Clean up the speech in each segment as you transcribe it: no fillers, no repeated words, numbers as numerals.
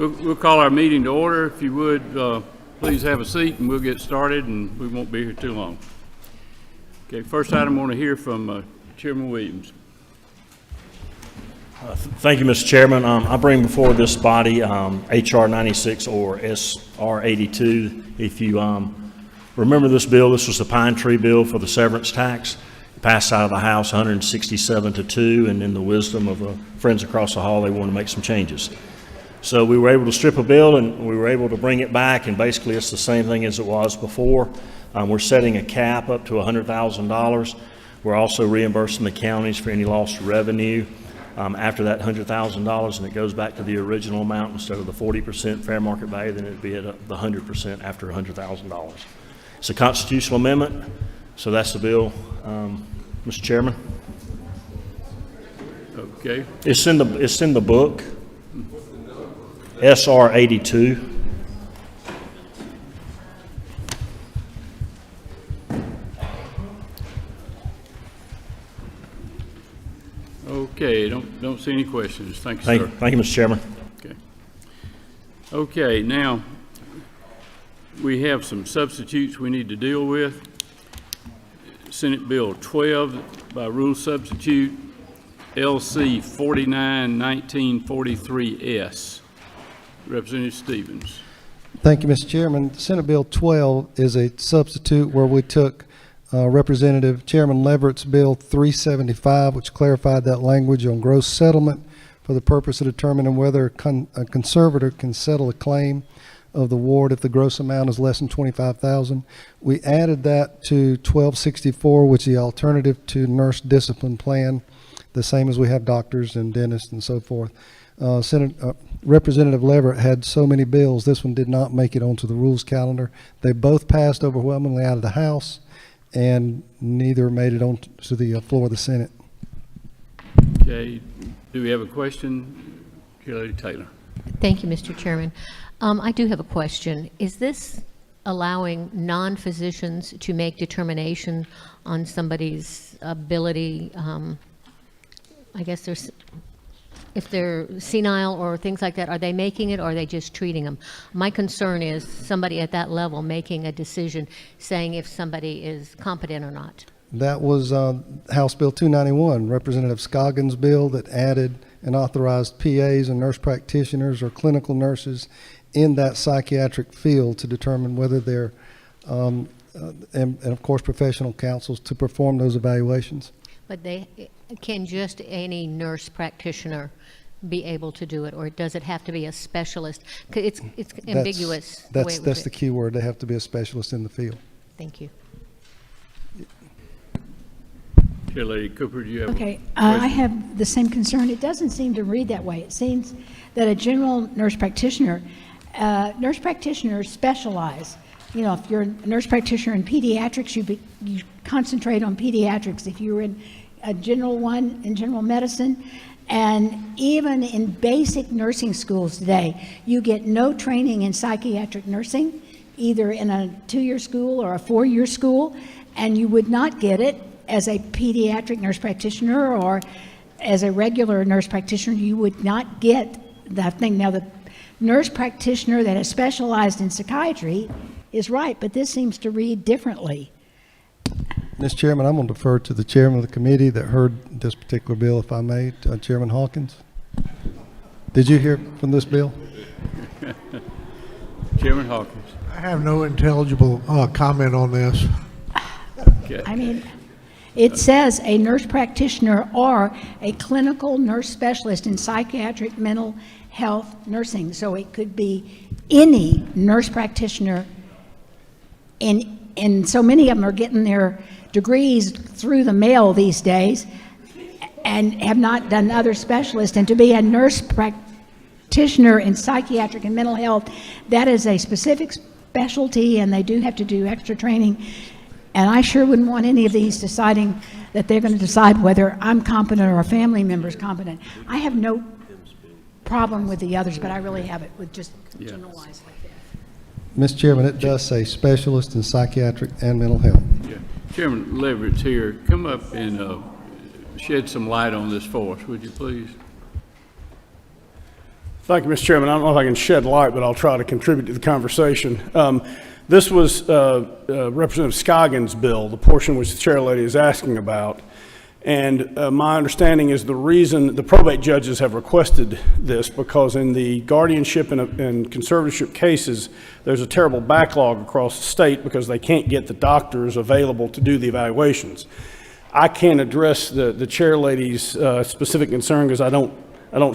We'll call our meeting to order. If you would, please have a seat and we'll get started, and we won't be here too long. Okay, first item I want to hear from Chairman Williams. Thank you, Mr. Chairman. I bring before this body H.R. 96 or S.R. 82. If you remember this bill, this was the pine tree bill for the severance tax. It passed out of the House 167-2, and in the wisdom of friends across the hall, they wanted to make some changes. So we were able to strip a bill and we were able to bring it back, and basically it's the same thing as it was before. We're setting a cap up to $100,000. We're also reimbursing the counties for any lost revenue after that $100,000, and it goes back to the original amount. Instead of the 40% fair market value, then it'd be at the 100% after $100,000. It's a constitutional amendment, so that's the bill, Mr. Chairman. Okay. It's in the book. SR 82. Okay, don't see any questions. Thank you, sir. Thank you, Mr. Chairman. Okay, now we have some substitutes we need to deal with. Senate Bill 12 by rule substitute, LC 49-1943S. Representative Stevens. Thank you, Mr. Chairman. Senate Bill 12 is a substitute where we took Representative Chairman Leverett's Bill 375, which clarified that language on gross settlement for the purpose of determining whether a conservator can settle a claim of the ward if the gross amount is less than $25,000. We added that to 1264, which is the alternative to nurse discipline plan, the same as we have doctors and dentists and so forth. Representative Leverett had so many bills, this one did not make it onto the rules calendar. They both passed overwhelmingly out of the House, and neither made it onto the floor of the Senate. Okay, do we have a question? Chair Lady Taylor. Thank you, Mr. Chairman. I do have a question. Is this allowing non-physicians to make determination on somebody's ability, I guess there's, if they're senile or things like that, are they making it or are they just treating them? My concern is somebody at that level making a decision saying if somebody is competent or not. That was House Bill 291, Representative Scoggins' bill that added and authorized PAs and nurse practitioners or clinical nurses in that psychiatric field to determine whether they're, and of course professional counsels to perform those evaluations. But can just any nurse practitioner be able to do it, or does it have to be a specialist? It's ambiguous. That's the key word. They have to be a specialist in the field. Thank you. Chair Lady Cooper, do you have Okay, I have the same concern. It doesn't seem to read that way. It seems that a general nurse practitioners specialize. You know, if you're a nurse practitioner in pediatrics, you concentrate on pediatrics. If you're in a general one in general medicine, and even in basic nursing schools today, you get no training in psychiatric nursing, either in a 2-year school or a 4-year school, and you would not get it as a pediatric nurse practitioner or as a regular nurse practitioner. You would not get that thing. Now, the nurse practitioner that is specialized in psychiatry is right, but this seems to read differently. Mr. Chairman, I'm going to defer to the chairman of the committee that heard this particular bill, if I may, Chairman Hawkins. Did you hear from this bill? Chairman Hawkins. I have no intelligible comment on this. Okay. I mean, it says a nurse practitioner or a clinical nurse specialist in psychiatric mental health nursing. So it could be any nurse practitioner, and so many of them are getting their degrees through the mail these days and have not done other specialists. And to be a nurse practitioner in psychiatric and mental health, that is a specific specialty, and they do have to do extra training. And I sure wouldn't want any of these deciding that they're going to decide whether I'm competent or a family member is competent. I have no problem with the others, but I really have it with just generalized like that. Mr. Chairman, it does say specialist in psychiatric and mental health. Yeah. Chairman Leverett's here. Come up and shed some light on this for us, would you please? Thank you, Mr. Chairman. I don't know if I can shed light, but I'll try to contribute to the conversation. This was Representative Scoggins' bill, the portion which the chair lady is asking about. And my understanding is the reason the probate judges have requested this because in the guardianship and conservatorship cases, there's a terrible backlog across the state because they can't get the doctors available to do the evaluations. I can't address the chair lady's specific concern because I don't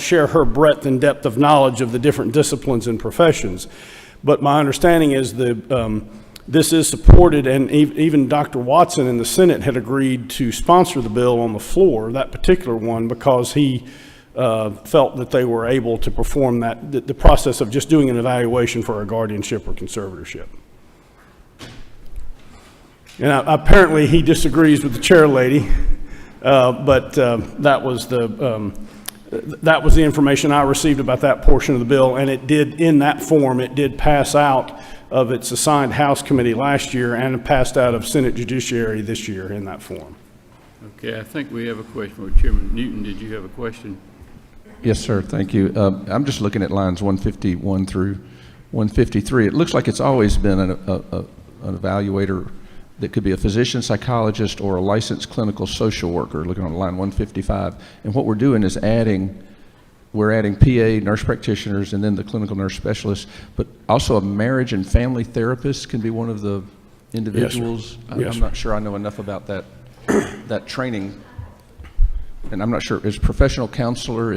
share her breadth and depth of knowledge of the different disciplines and professions. But my understanding is this is supported, and even Dr. Watson in the Senate had agreed to sponsor the bill on the floor, that particular one, because he felt that they were able to perform the process of just doing an evaluation for a guardianship or conservatorship. And apparently he disagrees with the chair lady, but that was the information I received about that portion of the bill, and it did, in that form, it did pass out of its assigned House committee last year and it passed out of Senate Judiciary this year in that form. Okay, I think we have a question for Chairman Newton. Did you have a question? Yes, sir. Thank you. I'm just looking at lines 151 through 153. It looks like it's always been an evaluator that could be a physician, psychologist, or a licensed clinical social worker, looking on line 155. And what we're doing is we're adding PA, nurse practitioners, and then the clinical nurse specialist, but also a marriage and family therapist can be one of the individuals. Yes, I'm not sure I know enough about that training. And I'm not sure, is professional counselor,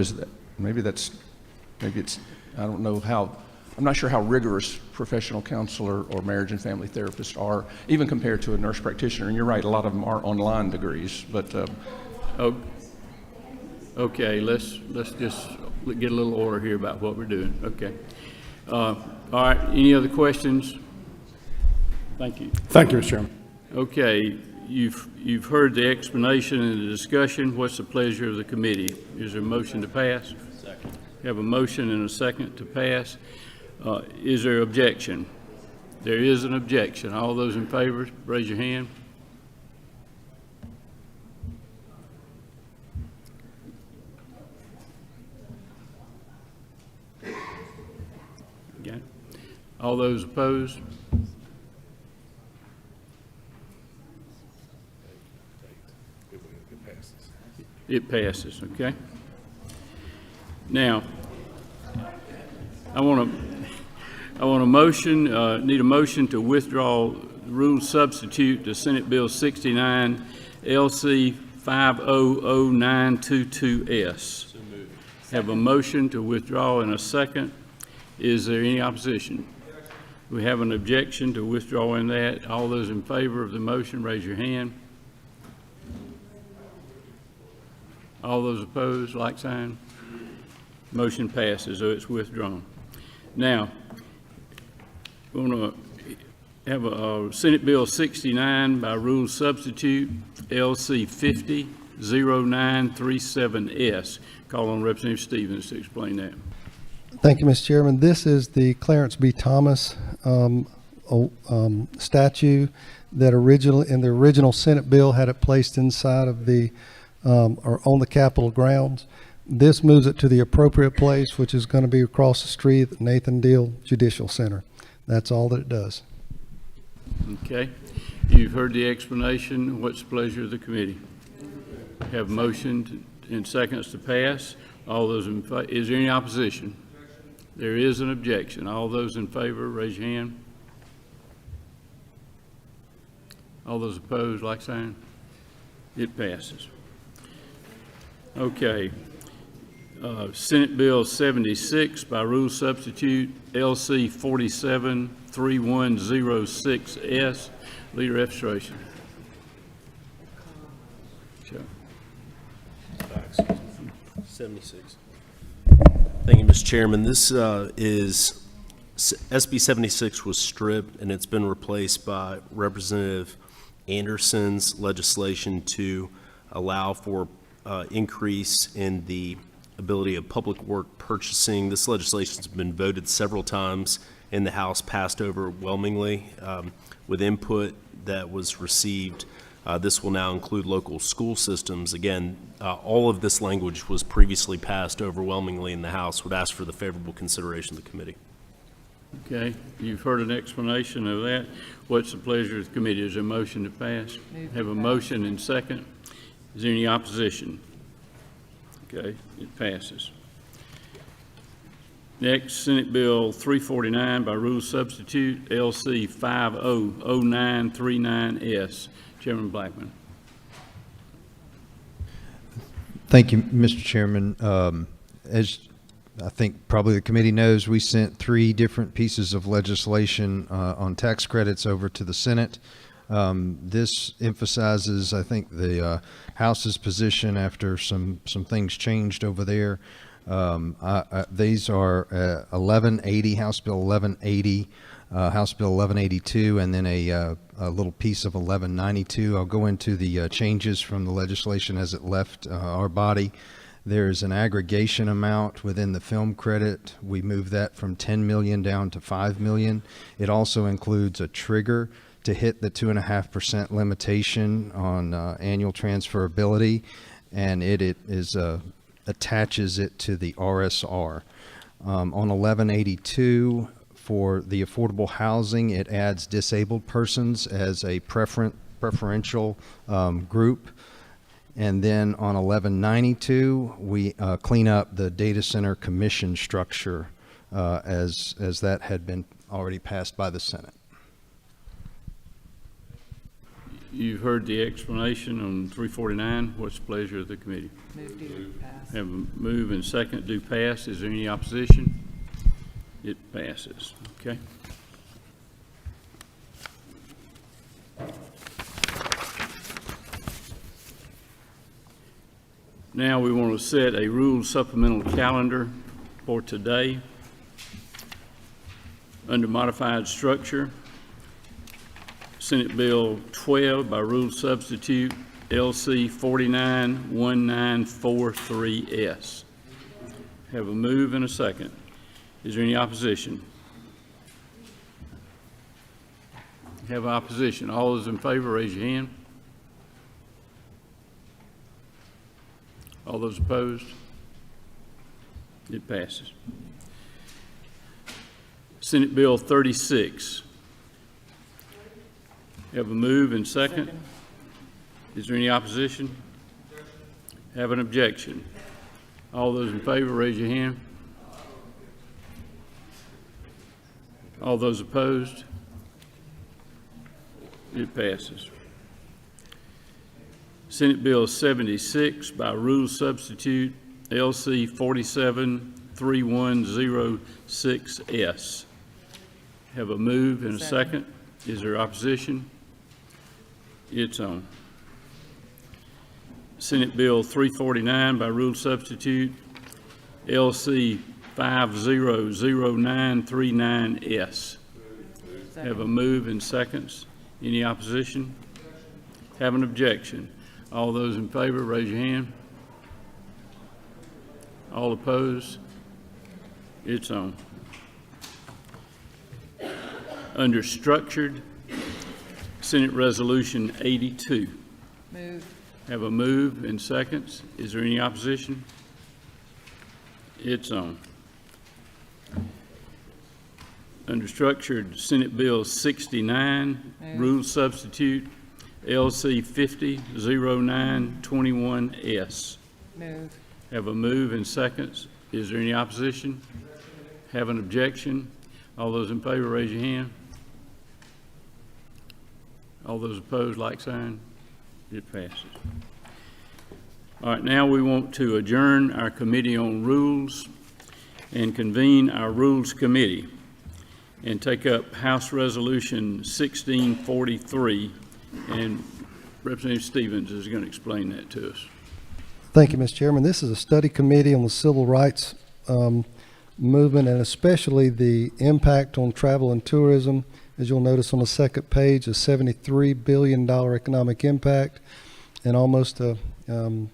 maybe it's, I don't know how, I'm not sure how rigorous professional counselor or marriage and family therapists are, even compared to a nurse practitioner. And you're right, a lot of them are online degrees, but. Okay, let's just get a little order here about what we're doing. Okay. All right, any other questions? Thank you. Thank you, Mr. Chairman. Okay, you've heard the explanation and the discussion. What's the pleasure of the committee? Is there a motion to pass? Second. You have a motion and a second to pass. Is there objection? There is an objection. All those in favor, raise your hand. Okay. All those opposed? It passes, okay? Now, I want a motion, need a motion to withdraw rule substitute to Senate Bill 69 LC 500922S. Have a motion to withdraw in a second. Is there any opposition? We have an objection to withdrawing that. All those in favor of the motion, raise your hand. All those opposed, like sign. Motion passes, so it's withdrawn. Now, we're going to have a Senate Bill 69 by rule substitute, LC 500937S. Call on Representative Stevens to explain that. Thank you, Mr. Chairman. This is the Clarence B. Thomas statue that in the original Senate bill had it placed inside of the or on the Capitol grounds. This moves it to the appropriate place, which is going to be across the street at Nathan Deal Judicial Center. That's all that it does. Okay. You've heard the explanation. What's the pleasure of the committee? Have motion and seconds to pass. All those in favor, is there any opposition? There is an objection. All those in favor, raise your hand. All those opposed, like sign. It passes. Okay. Senate Bill 76 by rule substitute, LC 473106S. Leader F. 76. Thank you, Mr. Chairman. This is SB 76 was stripped and it's been replaced by Representative Anderson's legislation to allow for increase in the ability of public work purchasing. This legislation has been voted several times in the House, passed overwhelmingly with input that was received This will now include local school systems. Again, all of this language was previously passed overwhelmingly in the House. Would ask for the favorable consideration of the committee. Okay, you've heard an explanation of that. What's the pleasure of the committee? Is there a motion to pass? Have a motion and second. Is there any opposition? Okay, it passes. Next, Senate Bill 349 by rule substitute, LC 500939S. Chairman Blackman. Thank you, Mr. Chairman. As I think probably the committee knows, we sent 3 different pieces of legislation on tax credits over to the Senate. This emphasizes, I think, the House's position after some things changed over there. These are 1180, House Bill 1180, House Bill 1182, and then a little piece of 1192. I'll go into the changes from the legislation as it left our body. There's an aggregation amount within the film credit. We moved that from 10 million down to 5 million. It also includes a trigger to hit the 2.5% limitation on annual transferability, and it is attaches it to the RSR. On 1182, for the affordable housing, it adds disabled persons as a preferential group. And then on 1192, we clean up the data center commission structure as that had been already passed by the Senate. You've heard the explanation on 349. What's the pleasure of the committee? Move to pass. Have a move and second do pass. Is there any opposition? It passes. Okay. Now we want to set a rule supplemental calendar for today. Under modified structure, Senate Bill 12 by rule substitute, LC 491943S. Have a move and a second. Is there any opposition? Have opposition. All those in favor, raise your hand. All those opposed? It passes. Senate Bill 36. Have a move and second. Is there any opposition? Have an objection. All those in favor, raise your hand. All those opposed? It passes. Senate Bill 76 by rule substitute, LC 473106S. Have a move and a second. Is there opposition? It's on. Senate Bill 349 by rule substitute, LC 500939S. Have a move and seconds. Any opposition? Have an objection. All those in favor, raise your hand. All opposed? It's on. Under structured, Senate Resolution 82. Move. Have a move and seconds. Is there any opposition? It's on. Under structured, Senate Bill 69, rule substitute, LC 500921S. Move. Have a move and seconds. Is there any opposition? Have an objection? All those in favor, raise your hand. All those opposed, like sign. It passes. All right, now we want to adjourn our Committee on Rules and convene our Rules Committee and take up House Resolution 1643, and Representative Stevens is going to explain that to us. Thank you, Mr. Chairman. This is a study committee on the civil rights movement, and especially the impact on travel and tourism. As you'll notice on the second page, a $73 billion economic impact and almost actually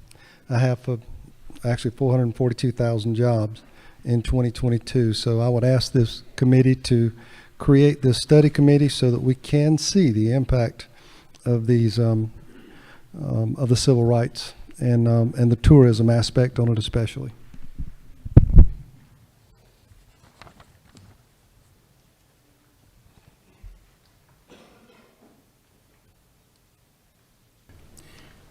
442,000 jobs in 2022. So I would ask this committee to create this study committee so that we can see the impact of these of the civil rights and the tourism aspect on it especially.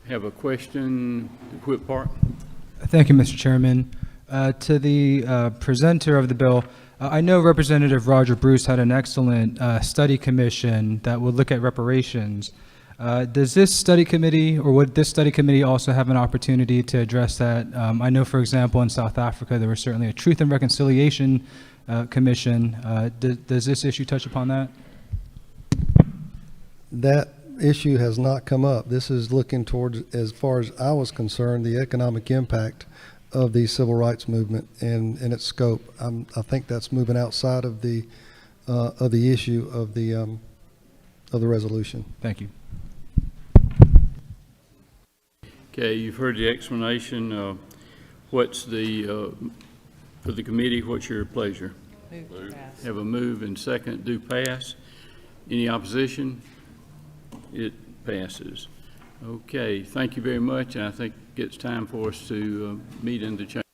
Have a question, Whip Park? Thank you, Mr. Chairman. To the presenter of the bill, I know Representative Roger Bruce had an excellent study commission that would look at reparations. Does this study committee, or would this study committee also have an opportunity to address that? I know, for example, in South Africa, there was certainly a Truth and Reconciliation Commission. Does this issue touch upon that? That issue has not come up. This is looking towards, as far as I was concerned, the economic impact of the civil rights movement and its scope. I think that's moving outside of the issue of the resolution. Thank you. Okay, you've heard the explanation. What's the, for the committee, what's your pleasure? Move to pass. Have a move and second, do pass. Any opposition? It passes. Okay, thank you very much, and I think it's time for us to meet in the chamber.